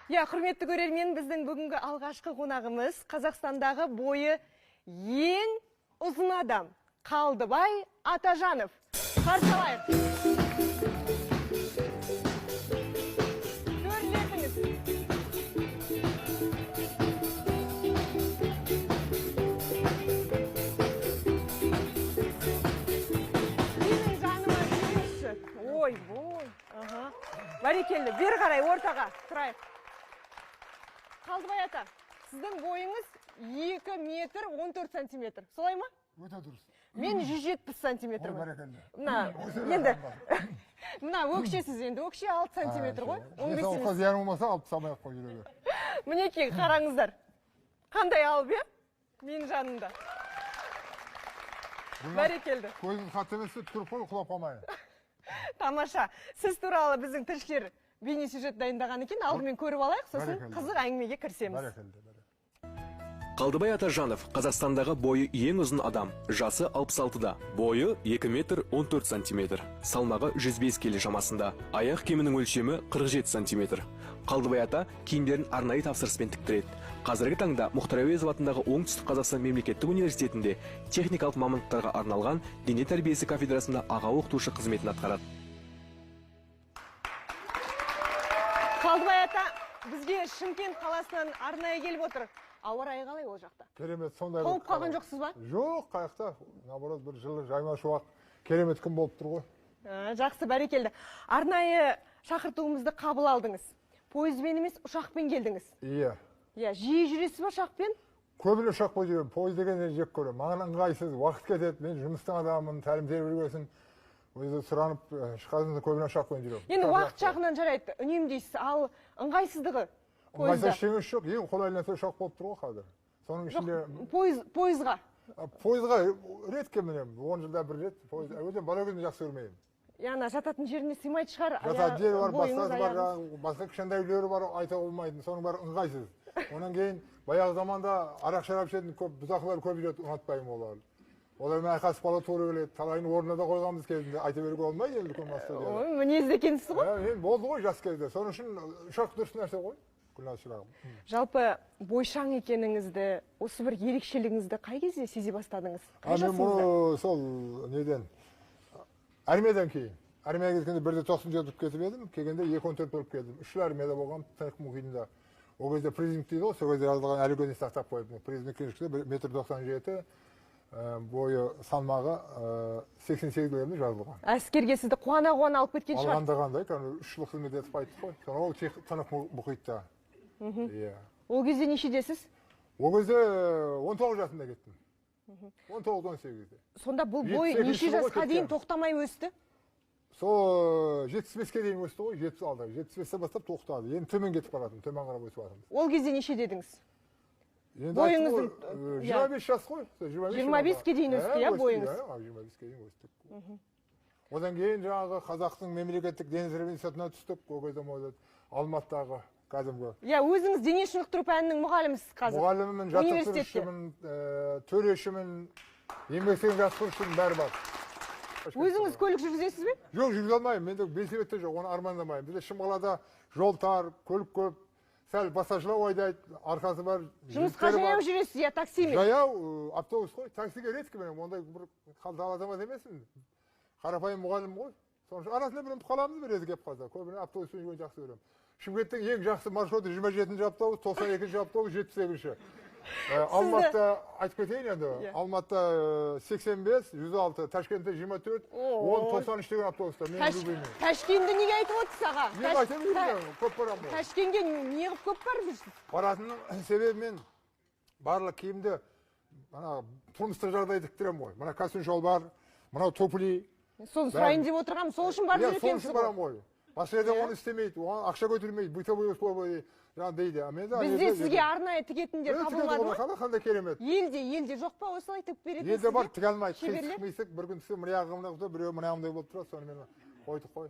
Я, құрметті көрермен, біздің бүгінгі алғашқы қонағымыз Қазақстандағы бойы ең ұзын адам Қалдыбай Атажанов. Қарсы алайық. Төрлетіңіз. Менің жаныма жүріңізші. Ой. Бәрекелді, бер қарай ортаға тұрайық. Қалдыбай ата, сіздің бойыңыз 2 метр 14 сантиметр. Солай ма? Өте дұрыс. Мен 170 сантиметр. Бәрекелді. Мына өкшесіз енді, өкше 6 сантиметр ғой. Денсаулыққа зиян болмаса алып салмай-ақ қой жүрегі. Мінекей, қараңыздар. Қандай алып е? Менің жанымда. Бәрекелді. Көзіңіз қатты емес, тұрып қой, құлап қалмайын. Тамаша. Сіз туралы біздің тілшілер бейне сюжет дайындаған екен. Алдымен көріп алайық, сосын қызық әңгімеге кірісеміз. Бәрекелді. Қалдыбай Атажанов Қазақстандағы бойы ең ұзын адам. Жасы 66-да. Бойы 2 метр 14 сантиметр. Салмағы 105 келі шамасында. Аяқ кемінің өлшемі 47 сантиметр. Қалдыбай ата киімдерін арнайы тапсырыспен тіктіреді. Қазіргі таңда Мұхтар Әуезов атындағы Оңтүстік Қазақстан мемлекеттік университетінде техникалық мамандықтарға арналған дене тәрбиесі кафедрасында аға оқытушы қызметін атқарады. Қалдыбай ата бізге Шымкент қаласынан арнайы келіп отыр. Ауа райы қалай ол жақта? Керемет, сондай. Қауіп қалған жоқсыз ба? Жоқ, қаяқта. Наоборот, бір жылы жайма шуақ керемет күн болып тұр ғой. Жақсы, бәрекелді. Арнайы шақыртуымызды қабыл алдыңыз. Пойызбен емес, ұшақпен келдіңіз. Иә. Иә, жиі жүресіз ба ұшақпен? Көбіне ұшақпен жүремін. Пойыз дегенде жек көремін. Маған ыңғайсыз, уақыт кетеді. Мен жұмыстың адамын, тәлім-тәрбие жүргесін. Өзі сұранып шыққанымда көбіне ұшақпен жүремін. Енді уақыт жағынан жарайды, үнемдейсіз, ал ыңғайсыздығы пойызда? Ыңғайсыз жоқ, ең қолайлы нәрсе ұшақ болып тұр ғой қазір. Соның ішінде пойызға? Пойызға ретке мінемін. 10 жылда бір рет. Өзім бала күнде жақсы көрмеймін. Яғни жататын жеріне сыймайды шығар. Жататын жері бар, басқасы бар, басқа кішкентай үйлері бар, айта болмайтын. Соның бәрі ыңғайсыз. Онан кейін баяғы заманда арақ шарап ішетін көп бұзақылар көп жүреді, ұнатпаймын оларды. Олармен айқасып бала тура келеді. Талайын орнына да қойғанбыз кезінде. Айта беруге болмайды енді үлкен масты. Ой, мінезді екенсіз ғой? Мен болды ғой жас кезде. Соның үшін ұшақ дұрыс нәрсе ғой. Жалпы бойшаң екеніңізді, осы бір ерекшелігіңізді қай кезде сезе бастадыңыз? Мен сол неден? Армиядан кейін. Армияға кеткенде 1.90 өтіп кетіп едім. Келгенде 2.14 болып келдім. 3 армияда болғам, Тынық мұхитында. Ол кезде призмик дейді ғой, сол кезде жазылған әлі күнге сақтап қойдым. Призмик кеншікте 1.97 бойы салмағы 88 килограммда жазылған. Әскерге сізді қуана-қуана алып кеткен шығар? Алғандағандай, 3 жыл қызмет етіп қайттық қой. Ол Тынық мұхитта. Ол кезде нешедесіз? Ол кезде 19 жасында кеттім. 19-18-де. Сонда бұл бой неше жасқа дейін тоқтамай өсті? Сол 75-ке дейін өсті ғой, 76-75-те бастап тоқтады. Енді төмен кетіп баратым, төмен қарап өсіп жатырмыз. Ол кезде неше дедіңіз? Бойыңыздың 25 жас қой. 25-ке дейін өсті, иә, бойыңыз? 25-ке дейін өстік. Одан кейін жаңағы қазақтың мемлекеттік дене тәрбиесі институтына түстік, ол кезде Алматыдағы кәдімгі. Иә, өзіңіз дене шынықтыру пәнінің мұғалімісіз қазір. Мұғалімімін, жаттықтырушымын, төрешімін, еңбектеген жаттықтырушымын, бәрі бар. Өзіңіз көлік жүргізесіз бе? Жоқ, жүргізе алмаймын. Менде белсебетте жоқ, оны армандамаймын. Бізде Шымқалада жол тар, көлік көп, сәл басашылау айдайды, арқасы бар. Жұмысқа жаяу жүресіз, я таксимен? Жаяу, автобус қой, таксиге реткі менің, ондай бір қалдал азамат емеспін. Қарапайым мұғалім ғой. Соның арасында бір ұмытып қаламыз бір езі кеп қалса. Көбіне автобуспен жүргенді жақсы көремін. Шымкенттің ең жақсы маршруты 27-ші автобус, 92-ші автобус, 78-ші. Алматыда айтып кетейін енді. Алматыда 85, 106, Ташкентте 24, 10-93 деген автобуста. Ташкентті неге айтып отырсыз аға? Неге айтып жүрмін, көп барам ғой. Ташкентке неғып көп барып жүрсіз? Баратынның себебі мен барлық киімді тұрмыстық жағдайды тіктірем ғой. Мына костюм шалбар, мынау топли. Соны сұрайын деп отырғам, сол үшін барып жүр екенсіз ғой? Сол үшін барам ғой. Басқа жерден оны істемейді, оған ақша көтермейді, бытовой условия дейді. Бізде сізге арнайы тігетіндер табылмады ма? Қандай керемет. Елде жоқ па осылай тігіп беретін? Елде бар, тіге алмайды. Қисық-мисық бір күн түсі мына жағымда біреу мына жағымдай болып тұрады, сонымен қойдық қой.